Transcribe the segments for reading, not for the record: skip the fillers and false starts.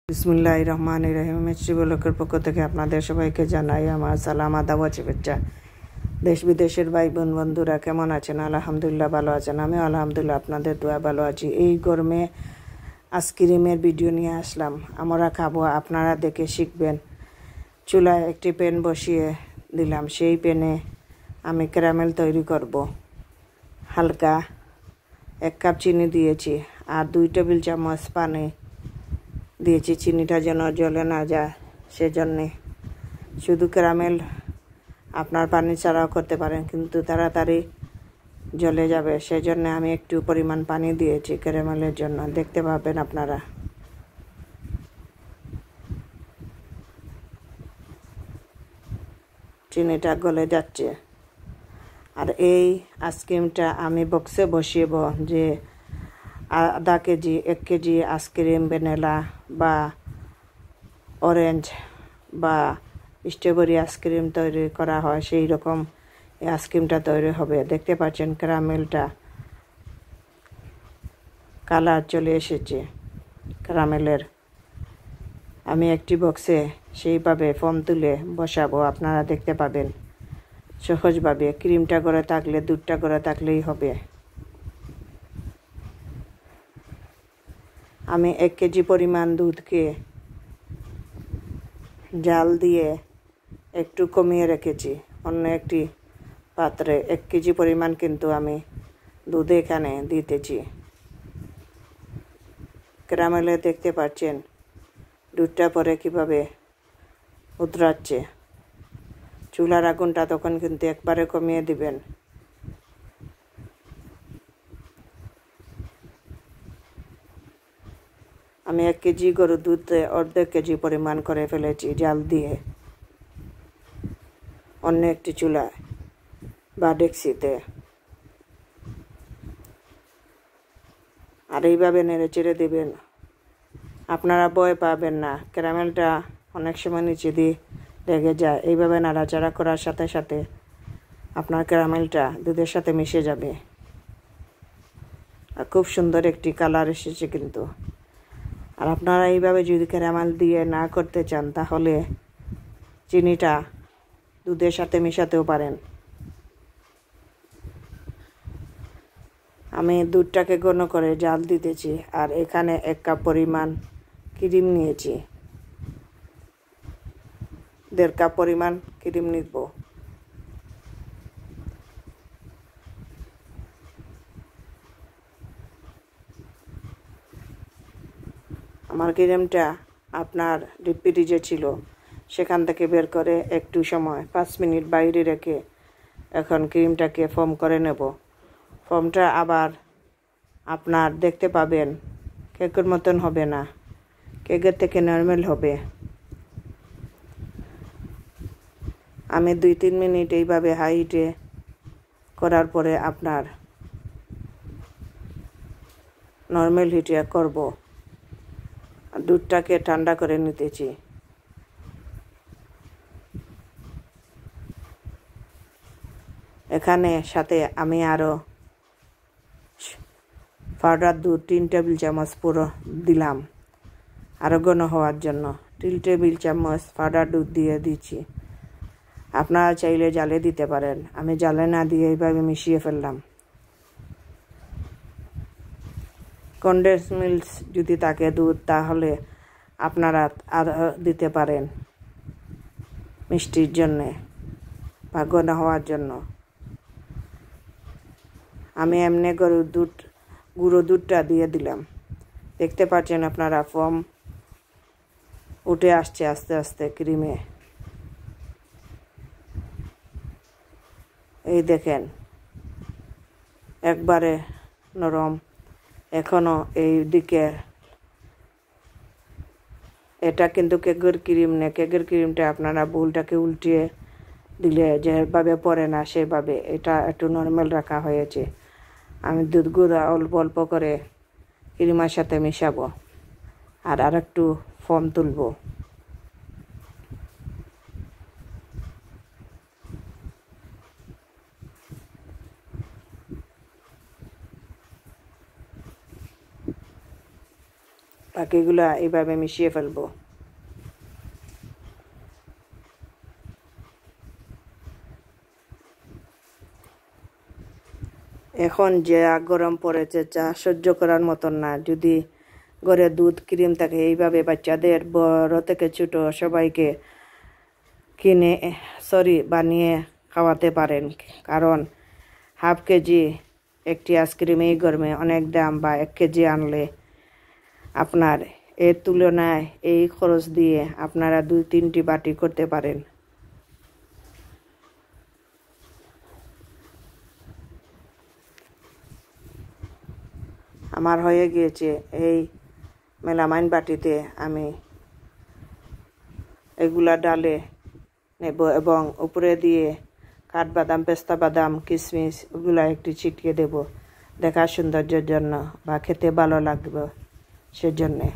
বিসমিল্লাহির রহমানির রহিম। মিষ্টি ব্লকের পক্ষ থেকে আপনাদের সবাইকে জানাই আমার সালাম, আদাব ও শুভেচ্ছা। দেশ বিদেশের ভাই বোন বন্ধুরা কেমন আছেন? আলহামদুলিল্লাহ ভালো আছেন। আমি আলহামদুলিল্লাহ আপনাদের দোয়া ভালো আছি। এই গরমে আইসক্রিমের ভিডিও নিয়ে আসলাম। আমরা খাবো, আপনারা দেখে শিখবেন। চুলায় একটি প্যান বসিয়ে দিলাম। সেই প্যানে আমি ক্যারামেল তৈরি করব। হালকা 1 কাপ চিনি দিয়েছি আর 2 টেবিল চামচ পানি দিয়েছি। চিনিটা যেন জ্বলে না যায় সেজন্যে। শুধু ক্যারামেল আপনার পানি ছাড়াও করতে পারেন, কিন্তু তাড়াতাড়ি জ্বলে যাবে, সেজন্য আমি একটু পরিমাণ পানি দিয়েছি ক্যারামেলের জন্য। দেখতে পাবেন আপনারা। চিনিটা গলে যাচ্ছে। আর এই আইসক্রিমটা আমি বক্সে বসিয়েব, যে আধা কেজি 1 কেজি আইসক্রিম ভ্যানিলা বা অরেঞ্জ বা স্ট্রবেরি আইসক্রিম তৈরি করা হয়, সেই রকম এই আইসক্রিমটা তৈরি হবে। দেখতে পাচ্ছেন ক্যারামেলটা কালার চলে এসেছে ক্যারামেলের। আমি একটি বক্সে সেইভাবে ফোম তুলে বসাবো, আপনারা দেখতে পাবেন সহজভাবে। ক্রিমটা করে থাকলে, দুধটা করে থাকলেই হবে। আমি 1 কেজি পরিমাণ দুধকে জাল দিয়ে একটু কমিয়ে রেখেছি অন্য একটি পাত্রে। 1 কেজি পরিমাণ কিন্তু আমি দুধ এখানে দিতেছি। ক্যারামেলে দেখতে পাচ্ছেন দুধটা পরে কিভাবে উতরাচ্ছে। চুলার আগুনটা তখন কিন্তু একবারে কমিয়ে দিবেন। আমি 1 কেজি গরুর দুধে অর্ধেক কেজি পরিমাণ করে ফেলেছি জাল দিয়ে অন্য একটি চুলায় বা ডেকচিতে। আর এইভাবে নেড়ে চেড়ে দেবেন। আপনারা ভয় পাবেন না, ক্যারামেলটা অনেক সময় নিচে দিয়ে লেগে যায়। এইভাবে নাড়াচাড়া করার সাথে সাথে আপনার ক্যারামেলটা দুধের সাথে মিশে যাবে। আর খুব সুন্দর একটি কালার এসেছে কিন্তু। আর আপনারা এইভাবে যদি ক্যারামেল দিয়ে না করতে চান, তাহলে চিনিটা দুধের সাথে মিশাতেও পারেন। আমি দুধটাকে ঘন করে জাল দিতেছি। আর এখানে 1 কাপ পরিমাণ ক্রিম নিয়েছি। 1.5 কাপ পরিমাণ ক্রিম নিব। আমার ক্রিমটা আপনার ডিপ ফ্রিজে ছিল, সেখান থেকে বের করে একটু সময় 5 মিনিট বাইরে রেখে এখন ক্রিমটাকে ফোম করে নেব। ফোমটা আবার আপনার দেখতে পাবেন কেকের মতন হবে না, কেকের থেকে নরমাল হবে। আমি 2-3 মিনিট এইভাবে হাই হিটে করার পরে আপনার নরমাল হিটে করব। দুধটাকে ঠান্ডা করে নিতেছি। এখানে সাথে আমি আরও পাউডার দুধ 3 টেবিল চামচ পুরো দিলাম আরও ঘন হওয়ার জন্য। 3 টেবিল চামচ পাউডার দুধ দিয়ে দিচ্ছি। আপনারা চাইলে জালে দিতে পারেন, আমি জালে না দিয়ে এইভাবে মিশিয়ে ফেললাম। কনডেন্স মিল্ক যদি থাকে দুধ, তাহলে আপনারা আর দিতে পারেন মিষ্টির জন্যে বা ঘন হওয়ার জন্য। আমি এমনি গুঁড়ো দুধটা দিয়ে দিলাম। দেখতে পাচ্ছেন আপনারা ফোম উঠে আসছে আস্তে আস্তে ক্রিমে। এই দেখেন একবারে নরম। এখনো এই দিকে এটা কিন্তু কেকের ক্রিম না। কেকের ক্রিমটা আপনারা বোলটাকে উল্টিয়ে দিলে যেভাবে পড়ে না, সেভাবে এটা একটু নরমাল রাখা হয়েছে। আমি দুধ গুঁড়া অল্প অল্প করে ক্রিমের সাথে মিশাবো আর আরেকটু ফোম তুলব। বাকিগুলা এইভাবে মিশিয়ে ফেলবো। এখন যা গরম পড়েছে চা সহ্য করার মতন না। যদি ঘরে দুধ ক্রিম থাকে এইভাবে বাচ্চাদের বড় থেকে ছোট সবাইকে বানিয়ে খাওয়াতে পারেন। কারণ হাফ কেজি একটি আইসক্রিম এই গরমে অনেক দাম, বা 1 কেজি আনলে আপনার এর তুলনায় এই খরচ দিয়ে আপনারা 2-3টি বাটি করতে পারেন। আমার হয়ে গিয়েছে। এই মেলামাইন বাটিতে আমি এগুলা ডালে নেব এবং উপরে দিয়ে কাঠবাদাম, পেস্তা বাদাম, কিশমিশ ওগুলা একটু ছিটিয়ে দেব, দেখার সৌন্দর্যের জন্য বা খেতে ভালো লাগবে সেজন্যে।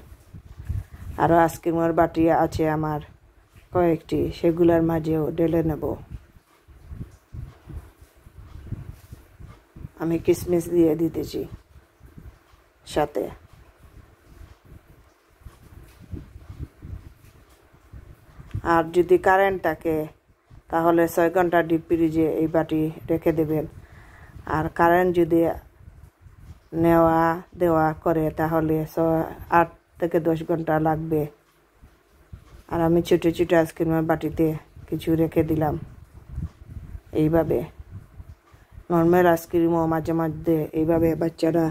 আরও আইসক্রিমের বাটি আছে আমার কয়েকটি, সেগুলোর মাঝেও ঢেলে নেব। আমি কিশমিশ দিয়ে দিতেছি সাথে। আর যদি কারেন্ট থাকে তাহলে 6 ঘন্টা ডিপ ফ্রিজে এই বাটি রেখে দেবেন। আর কারেন্ট যদি দেওয়া করে তাহলে 8 থেকে 10 ঘন্টা লাগবে। আর আমি ছোটো ছোটো আইসক্রিমের বাটিতে কিছু রেখে দিলাম। এইভাবে নর্মাল আইসক্রিমও মাঝে মাঝে এইভাবে বাচ্চারা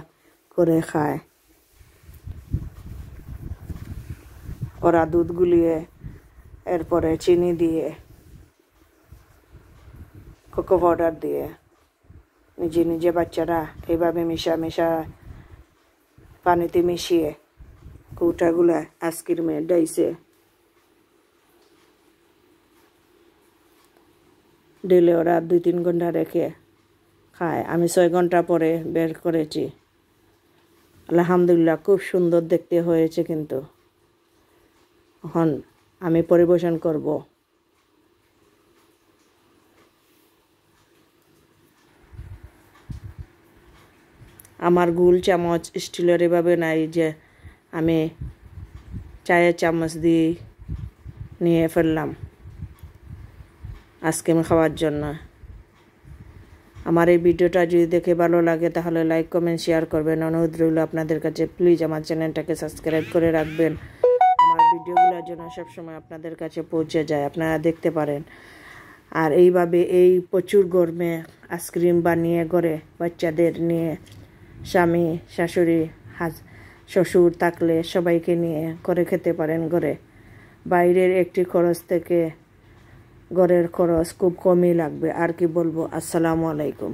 করে খায়। ওরা দুধ গুলিয়ে এরপরে চিনি দিয়ে, কোকো পাউডার দিয়ে নিজে নিজে বাচ্চারা এইভাবে মিশা পানিতে মিশিয়ে কৌটাগুলা আইসক্রিমে ডাইসে ঢেলে ওরা 2-3 ঘন্টা রেখে খায়। আমি 6 ঘন্টা পরে বের করেছি। আলহামদুলিল্লাহ খুব সুন্দর দেখতে হয়েছে। কিন্তু এখন আমি পরিবেশন করব। আমার গোল চামচ স্টিলের এভাবে নাই যে আমি চায়ের চামচ দিয়ে নিয়ে ফেললাম আইসক্রিম খাওয়ার জন্য। আমার এই ভিডিওটা যদি দেখে ভালো লাগে তাহলে লাইক, কমেন্ট, শেয়ার করবেন। অনুরোধ রইল আপনাদের কাছে, প্লিজ আমার চ্যানেলটাকে সাবস্ক্রাইব করে রাখবেন। আমার ভিডিওগুলোর জন্য সবসময় আপনাদের কাছে পৌঁছে যায়, আপনারা দেখতে পারেন। আর এইভাবে এই প্রচুর গরমে আইসক্রিম বানিয়ে ঘরে বাচ্চাদের নিয়ে, স্বামী, শাশুড়ি, শ্বশুর থাকলে সবাইকে নিয়ে করে খেতে পারেন ঘরে। বাইরের একটি খরচ থেকে ঘরের খরচ খুব কমই লাগবে। আর কি বলবো। আসসালামু আলাইকুম।